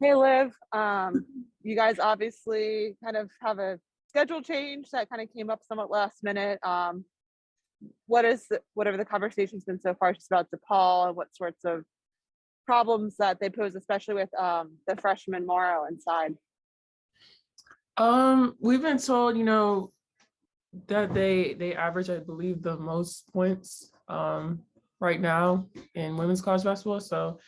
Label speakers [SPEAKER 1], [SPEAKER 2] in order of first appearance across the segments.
[SPEAKER 1] Hey, Liv. You guys obviously kind of have a schedule change that kind of came up somewhat last minute. What have the conversations been so far just about DePaul and what sorts of problems that they pose, especially with the freshman Morrow inside?
[SPEAKER 2] We've been told, that they average, I believe, the most points right now in women's college basketball. So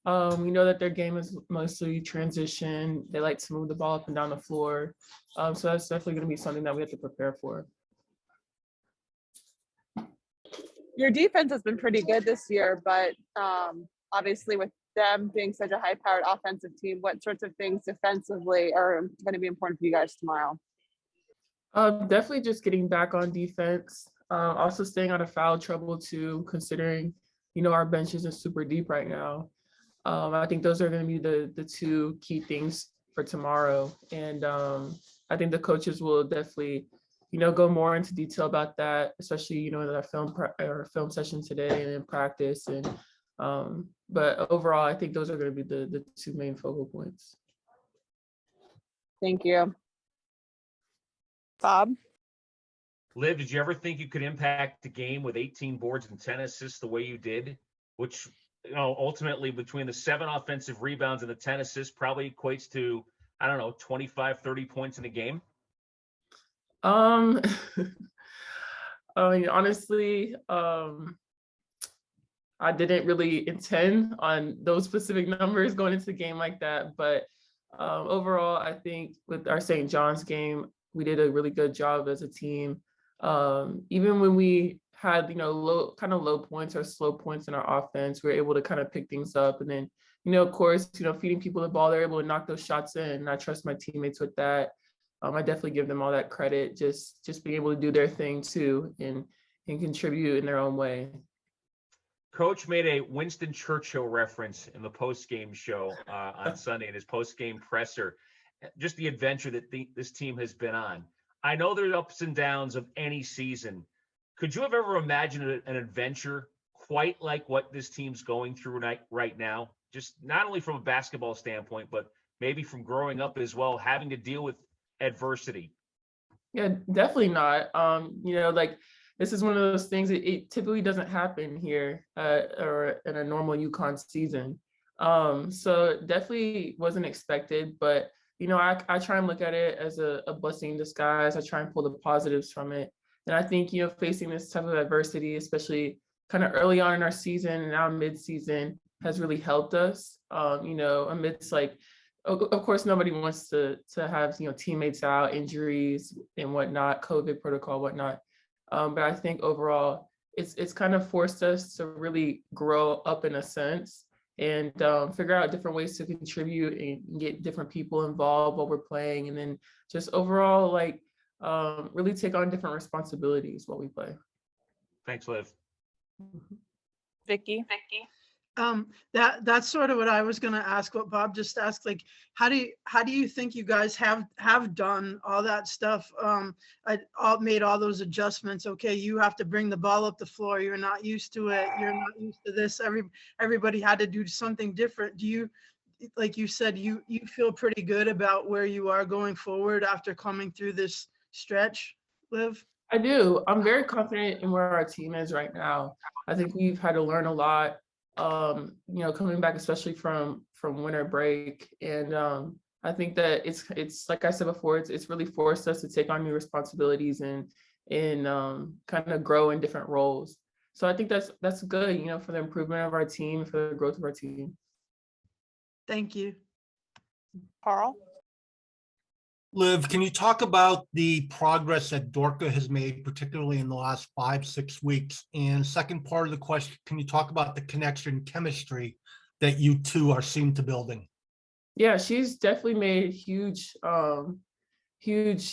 [SPEAKER 2] we know that their game is mostly transition. They like to move the ball up and down the floor. So that's definitely going to be something that we have to prepare for.
[SPEAKER 1] Your defense has been pretty good this year, but obviously with them being such a high-powered offensive team, what sorts of things defensively are going to be important for you guys tomorrow?
[SPEAKER 2] Definitely just getting back on defense. Also staying out of foul trouble too, considering, our bench isn't super deep right now. I think those are going to be the two key things for tomorrow. And I think the coaches will definitely, go more into detail about that, especially, in our film session today and in practice. And but overall, I think those are going to be the two main focal points.
[SPEAKER 1] Thank you. Bob?
[SPEAKER 3] Liv, did you ever think you could impact the game with 18 boards and 10 assists the way you did, which, ultimately between the 7 offensive rebounds and the 10 assists probably equates to, 25, 30 points in a game?
[SPEAKER 2] I mean, honestly, I didn't really intend on those specific numbers going into the game like that. But overall, I think with our St. John's game, we did a really good job as a team. Even when we had, low points or slow points in our offense, we were able to kind of pick things up. And then, of course, feeding people the ball, they're able to knock those shots in. And I trust my teammates with that. I definitely give them all that credit, just being able to do their thing too and contribute in their own way.
[SPEAKER 3] Coach made a Winston Churchill reference in the post-game show on Sunday in his post-game presser. Just the adventure that this team has been on. I know there's ups and downs of any season. Could you have ever imagined an adventure quite like what this team's going through right now? Just not only from a basketball standpoint, but maybe from growing up as well, having to deal with adversity.
[SPEAKER 2] Yeah, definitely not. This is one of those things that it typically doesn't happen here or in a normal UConn season. So it definitely wasn't expected, but I try and look at it as a blessing in disguise. I try and pull the positives from it. And I think, facing this type of adversity, especially kind of early on in our season and now mid-season, has really helped us, amidst of course, nobody wants to have, teammates out, injuries and whatnot, COVID protocol, whatnot. But I think overall, it's kind of forced us to really grow up in a sense and figure out different ways to contribute and get different people involved while we're playing. And then just overall, really take on different responsibilities while we play.
[SPEAKER 3] Thanks, Liv.
[SPEAKER 1] Vicky?
[SPEAKER 4] That's sort of what I was going to ask, what Bob just asked. How do you think you guys have done all that stuff? Made all those adjustments. Okay, you have to bring the ball up the floor. You're not used to it. You're not used to this. Everybody had to do something different. Do you, like you said, you feel pretty good about where you are going forward after coming through this stretch, Liv?
[SPEAKER 2] I do. I'm very confident in where our team is right now. I think we've had to learn a lot. Coming back, especially from winter break. And I think that it's like I said before, it's really forced us to take on new responsibilities and kind of grow in different roles. So I think that's good, for the improvement of our team, for the growth of our team.
[SPEAKER 4] Thank you.
[SPEAKER 1] Carl?
[SPEAKER 5] Liv, can you talk about the progress that Dorka has made, particularly in the last 5-6 weeks? And second part of the question, can you talk about the connection chemistry that you two are seen to building?
[SPEAKER 2] Yeah, she's definitely made huge, things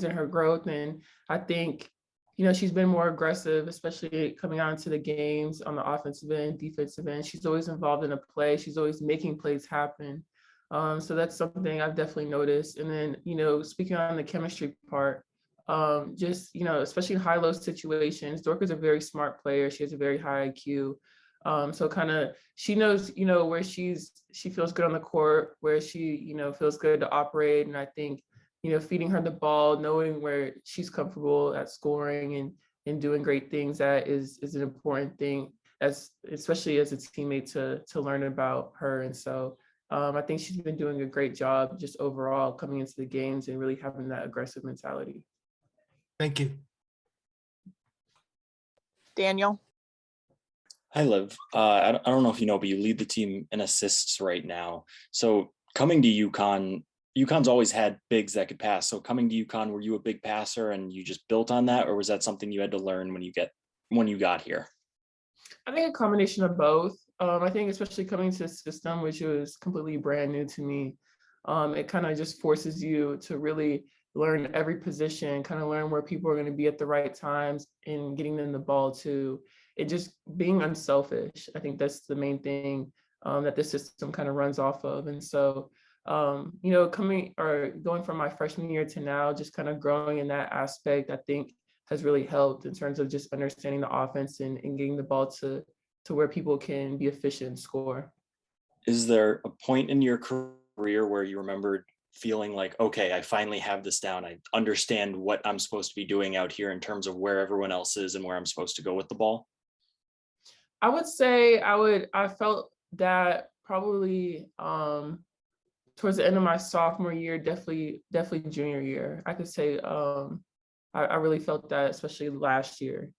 [SPEAKER 2] in her growth. And I think, she's been more aggressive, especially coming out into the games on the offensive end, defensive end. She's always involved in a play. She's always making plays happen. So that's something I've definitely noticed. And then, speaking on the chemistry part, especially in high-low situations, Dorka's a very smart player. She has a very high IQ. So kind of she knows, you know, where she feels good on the court, where she, you know, feels good to operate. And I think, you know, feeding her the ball, knowing where she's comfortable at scoring and doing great things, that is an important thing, especially as a teammate to learn about her. And so I think she's been doing a great job just overall coming into the games and really having that aggressive mentality.
[SPEAKER 5] Thank you.
[SPEAKER 1] Daniel?
[SPEAKER 6] Hi, Liv. I don't know if you know, but you lead the team in assists right now. So coming to UConn's always had bigs that could pass. So coming to UConn, were you a big passer and you just built on that, or was that something you had to learn when you got here?
[SPEAKER 2] I think a combination of both. I think especially coming to the system, which was completely brand new to me, it kind of just forces you to really learn every position, kind of learn where people are going to be at the right times and getting them the ball too. It just being unselfish. I think that's the main thing that the system kind of runs off of. And so, you know, going from my freshman year to now, just kind of growing in that aspect, I think has really helped in terms of just understanding the offense and getting the ball to where people can be efficient and score.
[SPEAKER 6] Is there a point in your career where you remembered feeling like, okay, I finally have this down. I understand what I'm supposed to be doing out here in terms of where everyone else is and where I'm supposed to go with the ball?
[SPEAKER 2] I would say I felt that probably towards the end of my sophomore year, definitely junior year. I could say I really felt that, especially last year,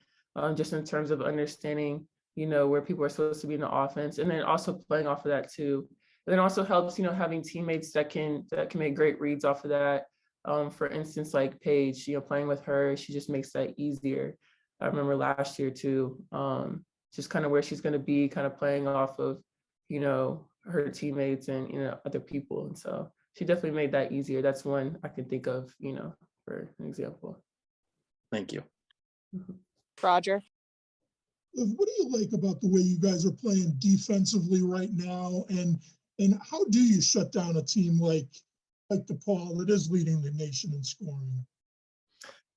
[SPEAKER 2] just in terms of understanding, you know, where people are supposed to be in the offense, and then also playing off of that too. And then also helps, you know, having teammates that can make great reads off of that. For instance, like Paige, you know, playing with her, she just makes that easier. I remember last year too, just kind of where she's going to be, kind of playing off of, you know, her teammates and, you know, other people. And so she definitely made that easier. That's one I can think of, you know, for an example.
[SPEAKER 6] Thank you.
[SPEAKER 1] Roger?
[SPEAKER 7] What do you like about the way you guys are playing defensively right now? And how do you shut down a team like DePaul that is leading the nation in scoring?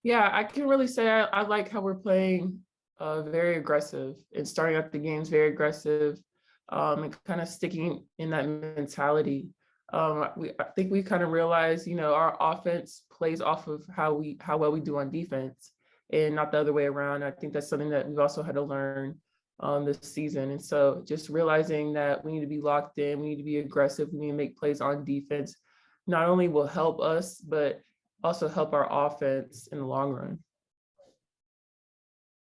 [SPEAKER 2] Yeah, I can really say I like how we're playing very aggressive and starting out the games very aggressive, and kind of sticking in that mentality. I think we kind of realize, you know, our offense plays off of how well we do on defense and not the other way around. I think that's something that we've also had to learn this season. And so just realizing that we need to be locked in, we need to be aggressive, we need to make plays on defense, not only will help us, but also help our offense in the long run.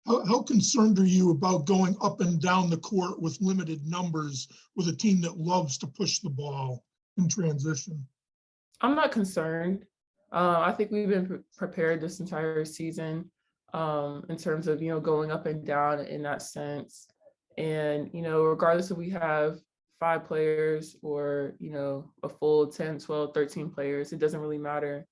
[SPEAKER 7] How concerned are you about going up and down the court with limited numbers with a team that loves to push the ball in transition?
[SPEAKER 2] I'm not concerned. I think we've been prepared this entire season in terms of, you know, going up and down in that sense. And, you know, regardless if we have 5 players or, you know, a full 10, 12, 13 players, it doesn't really matter.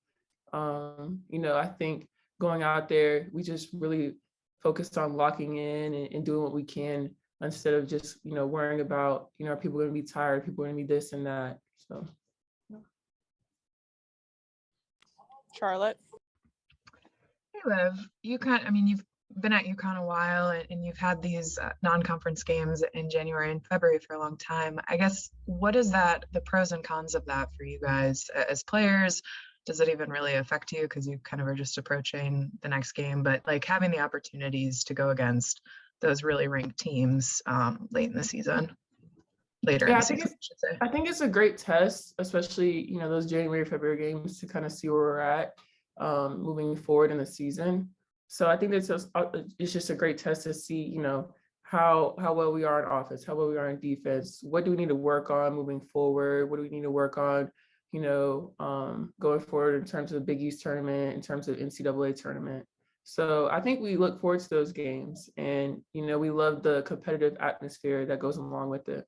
[SPEAKER 2] You know, I think going out there, we just really focused on locking in and doing what we can instead of just, you know, worrying about, you know, are people going to be tired? People are going to be this and that. So.
[SPEAKER 1] Charlotte?
[SPEAKER 8] Hey, Liv. UConn, I mean, you've been at UConn a while and you've had these non-conference games in January and February for a long time. I guess, what is the pros and cons of that for you guys as players? Does it even really affect you because you kind of are just approaching the next game, but like having the opportunities to go against those really ranked teams late in the season, later in the season, I should say.
[SPEAKER 2] I think it's a great test, especially, you know, those January, February games to kind of see where we're at moving forward in the season. So I think it's just a great test to see, you know, how well we are in offense, how well we are in defense. What do we need to work on moving forward? What do we need to work on, you know, going forward in terms of the Big East tournament, in terms of NCAA tournament. So I think we look forward to those games, and, you know, we love the competitive atmosphere that goes along with it.